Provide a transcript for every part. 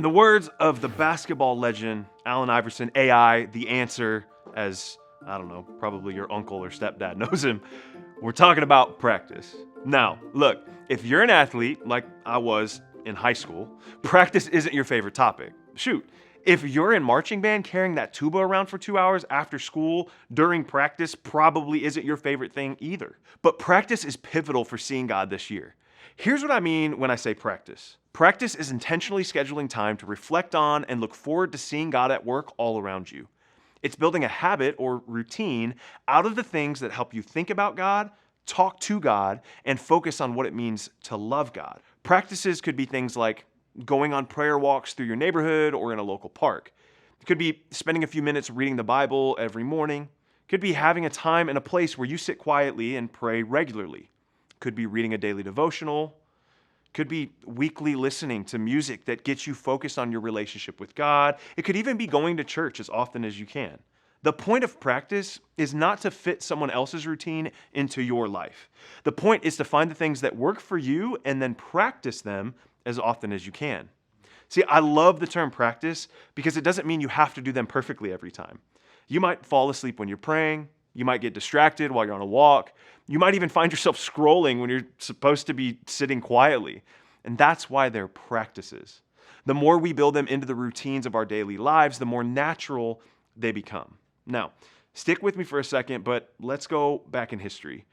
In the words of the basketball legend, Allen Iverson, AI, the answer, as, I don't know, probably your uncle or stepdad knows him, we're talking about practice. Now, look, if you're an athlete, like I was in high school, practice isn't your favorite topic. Shoot, if you're in marching band, carrying that tuba around for 2 hours after school during practice probably isn't your favorite thing either. But practice is pivotal for seeing God this year. Here's what I mean when I say practice. Practice is intentionally scheduling time to reflect on and look forward to seeing God at work all around you. It's building a habit or routine out of the things that help you think about God, talk to God, and focus on what it means to love God. Practices could be things like going on prayer walks through your neighborhood or in a local park. It could be spending a few minutes reading the Bible every morning. It could be having a time and a place where you sit quietly and pray regularly. It could be reading a daily devotional. Could be weekly listening to music that gets you focused on your relationship with God. It could even be going to church as often as you can. The point of practice is not to fit someone else's routine into your life. The point is to find the things that work for you and then practice them as often as you can. See, I love the term practice because it doesn't mean you have to do them perfectly every time. You might fall asleep when you're praying. You might get distracted while you're on a walk. You might even find yourself scrolling when you're supposed to be sitting quietly. And that's why they're practices. The more we build them into the routines of our daily lives, the more natural they become. Now, stick with me for a second, but let's go back in history.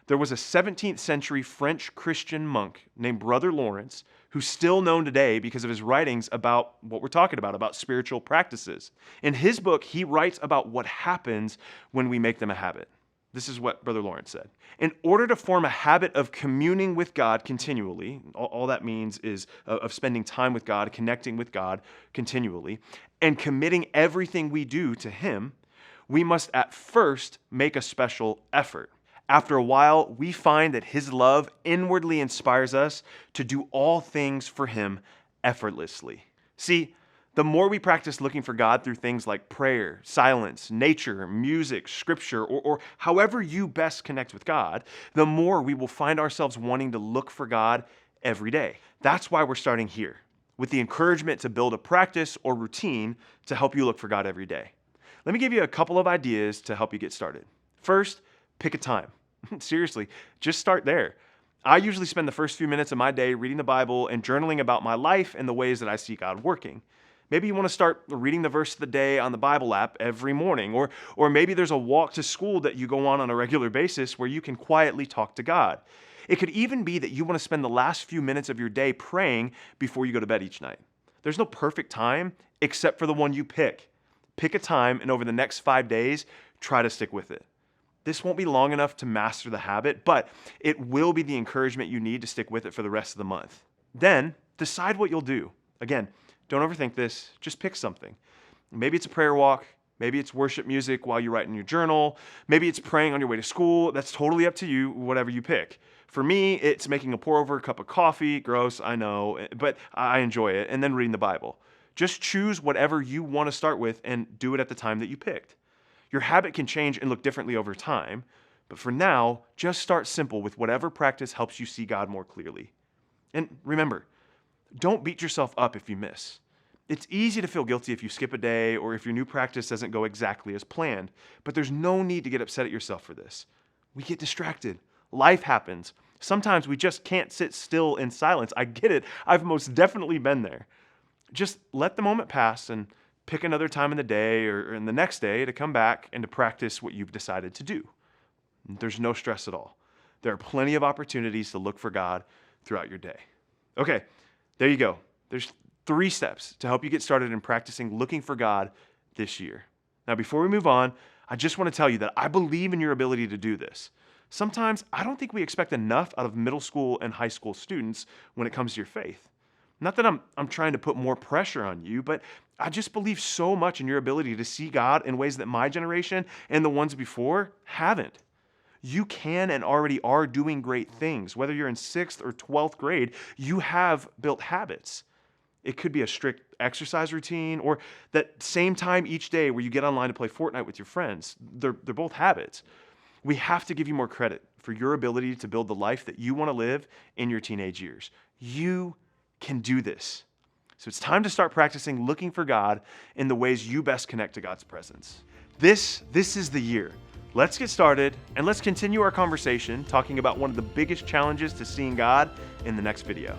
There was a 17th century French Christian monk named Brother Lawrence, who's still known today because of his writings about what we're talking about spiritual practices. In his book, he writes about what happens when we make them a habit. This is what Brother Lawrence said. In order to form a habit of communing with God continually, all that means is of spending time with God, connecting with God continually, and committing everything we do to Him, we must at first make a special effort. After a while, we find that His love inwardly inspires us to do all things for Him effortlessly. See, the more we practice looking for God through things like prayer, silence, nature, music, scripture, or however you best connect with God, the more we will find ourselves wanting to look for God every day. That's why we're starting here, with the encouragement to build a practice or routine to help you look for God every day. Let me give you a couple of ideas to help you get started. First, pick a time. Seriously, just start there. I usually spend the first few minutes of my day reading the Bible and journaling about my life and the ways that I see God working. Maybe you want to start reading the verse of the day on the Bible app every morning, or maybe there's a walk to school that you go on a regular basis where you can quietly talk to God. It could even be that you want to spend the last few minutes of your day praying before you go to bed each night. There's no perfect time except for the one you pick. Pick a time, and over the next 5 days, try to stick with it. This won't be long enough to master the habit, but it will be the encouragement you need to stick with it for the rest of the month. Then, decide what you'll do. Again, don't overthink this. Just pick something. Maybe it's a prayer walk. Maybe it's worship music while you write in your journal. Maybe it's praying on your way to school. That's totally up to you, whatever you pick. For me, it's making a pour-over cup of coffee. Gross, I know, but I enjoy it. And then reading the Bible. Just choose whatever you want to start with and do it at the time that you picked. Your habit can change and look differently over time, but for now, just start simple with whatever practice helps you see God more clearly. And remember, don't beat yourself up if you miss. It's easy to feel guilty if you skip a day or if your new practice doesn't go exactly as planned, but there's no need to get upset at yourself for this. We get distracted. Life happens. Sometimes we just can't sit still in silence. I get it. I've most definitely been there. Just let the moment pass and pick another time in the day or in the next day to come back and to practice what you've decided to do. There's no stress at all. There are plenty of opportunities to look for God throughout your day. Okay, there you go. There's 3 steps to help you get started in practicing looking for God this year. Now, before we move on, I just want to tell you that I believe in your ability to do this. Sometimes I don't think we expect enough out of middle school and high school students when it comes to your faith. Not that I'm trying to put more pressure on you, but I just believe so much in your ability to see God in ways that my generation and the ones before haven't. You can and already are doing great things. Whether you're in 6th or 12th grade, you have built habits. It could be a strict exercise routine or that same time each day where you get online to play Fortnite with your friends. They're both habits. We have to give you more credit for your ability to build the life that you want to live in your teenage years. You can do this. So it's time to start practicing looking for God in the ways you best connect to God's presence. This is the year. Let's get started and let's continue our conversation talking about one of the biggest challenges to seeing God in the next video.